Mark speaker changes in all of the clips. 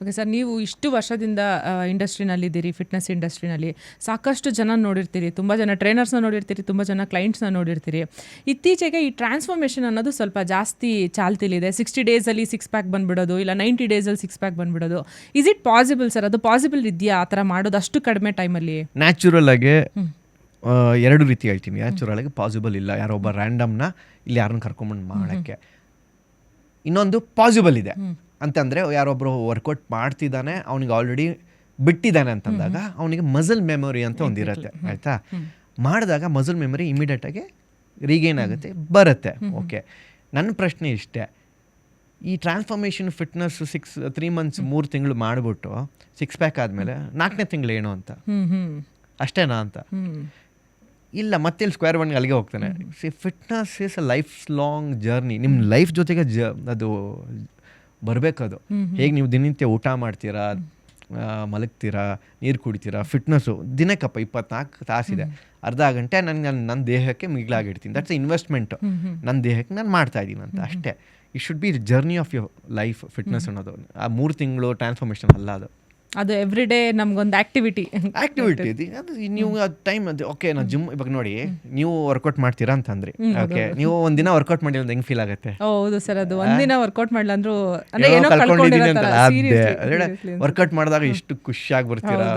Speaker 1: Okay sir, ನೀವು ಇಷ್ಟು ವರ್ಷದಿಂದ ಇಂಡಸ್ಟ್ರಿನಲ್ಲಿದ್ದೀರಿ, ಫಿಟ್ನೆಸ್ ಇಂಡಸ್ಟ್ರಿನಲ್ಲಿ ಸಾಕಷ್ಟು ಜನ ನೋಡಿರ್ತೀರಿ, ತುಂಬ ಜನ ಟ್ರೈನರ್ಸ್ನ ನೋಡಿರ್ತೀರಿ, ತುಂಬ ಜನ ಕ್ಲೈಂಟ್ಸ್ನ ನೋಡಿರ್ತೀರಿ. ಇತ್ತೀಚೆಗೆ ಈ ಟ್ರಾನ್ಸ್ಫಾರ್ಮೇಷನ್ ಅನ್ನೋದು ಸ್ವಲ್ಪ ಜಾಸ್ತಿ ಚಾಲ್ತಿಲಿದೆ. 60 ಡೇಸಲ್ಲಿ 6 ಪ್ಯಾಕ್ ಬಂದುಬಿಡೋದು, ಇಲ್ಲ 90 ಡೇಸಲ್ಲಿ 6 ಪ್ಯಾಕ್ ಬಂದುಬಿಡೋದು. Is it possible sir? ಅದು ಪಾಸಿಬಲ್ ಇದೆಯಾ ಆ ಥರ ಮಾಡೋದು ಅಷ್ಟು ಕಡಿಮೆ ಟೈಮಲ್ಲಿ?
Speaker 2: ನ್ಯಾಚುರಲ್ ಆಗಿ ಎರಡು ರೀತಿ ಹೇಳ್ತೀನಿ. ನ್ಯಾಚುರಲ್ ಆಗಿ ಪಾಸಿಬಲ್ ಇಲ್ಲ, ಯಾರೊಬ್ಬ ರ್ಯಾಂಡಮ್ನ ಇಲ್ಲಿ ಯಾರನ್ನ ಕರ್ಕೊಂಬಂದು ಮಾಡೋಕ್ಕೆ. ಇನ್ನೊಂದು ಪಾಸಿಬಲ್ ಇದೆ ಅಂತಂದರೆ, ಯಾರೊಬ್ಬರು ವರ್ಕೌಟ್ ಮಾಡ್ತಿದ್ದಾನೆ, ಅವನಿಗೆ ಆಲ್ರೆಡಿ ಬಿಟ್ಟಿದ್ದಾನೆ ಅಂತಂದಾಗ ಅವನಿಗೆ ಮಸಲ್ ಮೆಮೊರಿ ಅಂತ ಒಂದಿರುತ್ತೆ, ಆಯಿತಾ? ಮಾಡಿದಾಗ ಮಸಲ್ ಮೆಮೊರಿ ಇಮಿಡಿಯೇಟಾಗಿ ರೀಗೇನ್ ಆಗುತ್ತೆ, ಬರುತ್ತೆ. ಓಕೆ, ನನ್ನ ಪ್ರಶ್ನೆ ಇಷ್ಟೇ, ಈ ಟ್ರಾನ್ಸ್ಫಾರ್ಮೇಷನ್ ಫಿಟ್ನೆಸ್ 3 ಮಂತ್ಸ್ 3 ತಿಂಗಳು ಮಾಡಿಬಿಟ್ಟು 6 ಪ್ಯಾಕ್ ಆದಮೇಲೆ 4ನೇ ತಿಂಗಳು ಏನು ಅಂತ, ಅಷ್ಟೇನಾ ಅಂತ? ಇಲ್ಲ, ಮತ್ತೆ ಇಲ್ಲಿ ಸ್ಕ್ವೇರ್ ಒನ್ಗೆ ಅಲ್ಲಿಗೆ ಹೋಗ್ತಾನೆ. Fitness is a life long journey. ನಿಮ್ಮ ಲೈಫ್ ಜೊತೆಗೆ ಅದು ಬರಬೇಕದು. ಹೇಗೆ ನೀವು ದಿನನಿತ್ಯ ಊಟ ಮಾಡ್ತೀರಾ, ಮಲಗ್ತೀರಾ, ನೀರು ಕುಡಿತೀರಾ, ಫಿಟ್ನೆಸ್ಸು ದಿನಕ್ಕಪ್ಪ 24 ತಾಸಿದೆ, ಅರ್ಧ ಗಂಟೆ ನನ್ನ ದೇಹಕ್ಕೆ ಮಿಗಿಲಾಗಿಡ್ತೀನಿ. ದಟ್ಸ್ ಇನ್ವೆಸ್ಟ್ಮೆಂಟು, ನನ್ನ ದೇಹಕ್ಕೆ ನಾನು ಮಾಡ್ತಾ ಇದ್ದೀನಿ ಅಂತ ಅಷ್ಟೇ. It should be journey of your life fitness ಅನ್ನೋದು. ಆ 3 ತಿಂಗಳು ಟ್ರಾನ್ಸ್ಫಾರ್ಮೇಷನ್ ಅಲ್ಲ
Speaker 1: ಅದು ಎವ್ರಿ ಡೇ ನಮ್ಗೊಂದು ಆಕ್ಟಿವಿಟಿ
Speaker 2: ಇದೆ. ಅದು ನೀವು ಟೈಮ್ ಅದು ಓಕೆ. ನಾವು ಜಿಮ್ ಇವಾಗ ನೋಡಿ, ನೀವು ವರ್ಕೌಟ್ ಮಾಡ್ತೀರಾ ಅಂತಂದ್ರಿ, ಓಕೆ, ನೀವು ಒಂದಿನ ವರ್ಕೌಟ್ ಮಾಡಿಲ್ಲ ಹೆಂಗೆ ಫೀಲ್ ಆಗುತ್ತೆ?
Speaker 1: ಹೌದು ಸರ್, ಅದು ಒಂದಿನ ವರ್ಕೌಟ್ ಮಾಡಲ್ಲ ಅಂದ್ರೂ
Speaker 2: ಕಳ್ಕೊಂಡಿದ್ದೀನಿ ಅಂತ ವರ್ಕೌಟ್ ಮಾಡಿದಾಗ ಎಷ್ಟು ಖುಷಿಯಾಗಿ ಬರ್ತೀರಾ,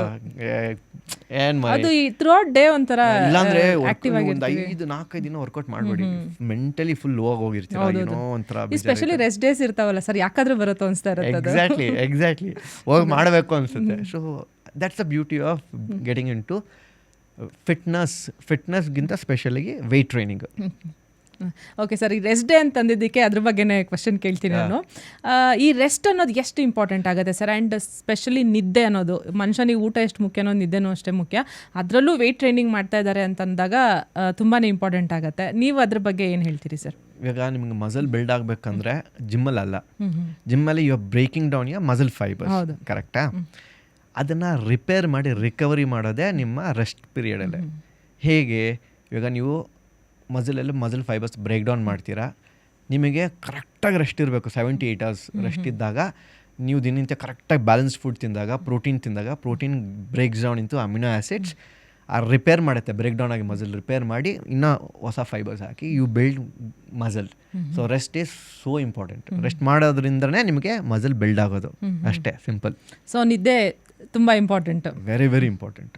Speaker 2: ಏನ್
Speaker 1: ಅದು ಥ್ರೂ ಔಟ್ ಡೇ ಒಂಥರ.
Speaker 2: ಇಲ್ಲಾಂದ್ರೆ ಒಂದು 5-4 ದಿನ ವರ್ಕೌಟ್ ಮಾಡಬೇಡಿ, ಮೆಂಟಲಿ ಫುಲ್ ಹೋಗಿರ್ತೀರಾ, ಏನೋ ಒಂಥರ.
Speaker 1: ಎಸ್ಪೆಷಲಿ ರೆಸ್ಟ್ ಡೇಸ್ ಇರ್ತಾವಲ್ಲ ಸರ್, ಯಾಕಾದ್ರೂ ಬರುತ್ತೋ ಅನ್ಸ್ತಾ ಇರುತ್ತೆ.
Speaker 2: ಎಕ್ಸಾಕ್ಟ್ಲಿ ಹೋಗಿ ಮಾಡಬೇಕು ಅನ್ಸುತ್ತೆ. So that's the beauty of getting into ಫಿಟ್ನೆಸ್ಗಿಂತ ಸ್ಪೆಷಲಾಗಿ ವೆಯ್ಟ್ ಟ್ರೈನಿಂಗ್.
Speaker 1: ಓಕೆ ಸರ್, ಈ ರೆಸ್ಟ್ ಡೇ ಅಂತಂದಿದ್ದಕ್ಕೆ ಅದ್ರ ಬಗ್ಗೆನೇ ಕ್ವಶನ್ ಕೇಳ್ತೀನಿ ನಾನು. ಈ ರೆಸ್ಟ್ ಅನ್ನೋದು ಎಷ್ಟು ಇಂಪಾರ್ಟೆಂಟ್ ಆಗುತ್ತೆ ಸರ್? ಆ್ಯಂಡ್ ಸ್ಪೆಷಲಿ ನಿದ್ದೆ ಅನ್ನೋದು, ಮನುಷ್ಯನಿಗೆ ಊಟ ಎಷ್ಟು ಮುಖ್ಯನೋ ನಿದ್ದೆನೂ ಅಷ್ಟೇ ಮುಖ್ಯ. ಅದರಲ್ಲೂ ವೆಯ್ಟ್ ಟ್ರೈನಿಂಗ್ ಮಾಡ್ತಾ ಇದ್ದಾರೆ ಅಂತಂದಾಗ ತುಂಬಾ ಇಂಪಾರ್ಟೆಂಟ್ ಆಗುತ್ತೆ. ನೀವು ಅದ್ರ ಬಗ್ಗೆ ಏನು ಹೇಳ್ತೀರಿ ಸರ್?
Speaker 2: ಇವಾಗ ನಿಮ್ಗೆ ಮಸಲ್ ಬಿಲ್ಡ್ ಆಗಬೇಕಂದ್ರೆ ಜಿಮ್ಮಲ್ಲಿ ಅಲ್ಲ, ಜಿಮ್ಮಲ್ಲಿ you are breaking down your muscle fibres, ಕರೆಕ್ಟಾ? ಅದನ್ನು ರಿಪೇರ್ ಮಾಡಿ ರಿಕವರಿ ಮಾಡೋದೇ ನಿಮ್ಮ ರೆಸ್ಟ್ ಪೀರಿಯಡಲ್ಲೇ. ಹೇಗೆ? ಇವಾಗ ನೀವು ಮಸಲ್ ಫೈಬರ್ಸ್ ಬ್ರೇಕ್ ಡೌನ್ ಮಾಡ್ತೀರಾ, ನಿಮಗೆ ಕರೆಕ್ಟಾಗಿ ರೆಸ್ಟ್ ಇರಬೇಕು. 78 hours ರೆಸ್ಟ್ ಇದ್ದಾಗ ನೀವು ದಿನನಿತ್ಯ ಕರೆಕ್ಟಾಗಿ ಬ್ಯಾಲೆನ್ಸ್ ಫುಡ್ ತಿಂದಾಗ, protein breaks down into amino acids, repair ಮಾಡುತ್ತೆ, ಬ್ರೇಕ್ ಡೌನ್ ಆಗಿ ಮಸಲ್ ರಿಪೇರ್ ಮಾಡಿ ಇನ್ನೂ ಹೊಸ ಫೈಬರ್ಸ್ ಹಾಕಿ you build muscle. So rest is so important. Rest ಮಾಡೋದ್ರಿಂದನೇ ನಿಮಗೆ ಮಸಲ್ ಬಿಲ್ಡ್ ಆಗೋದು, ಅಷ್ಟೇ ಸಿಂಪಲ್.
Speaker 1: ಸೊ ನಿದ್ದೆ ತುಂಬ ಇಂಪಾರ್ಟೆಂಟ್,
Speaker 2: ವೆರಿ ವೆರಿ ಇಂಪಾರ್ಟೆಂಟ್.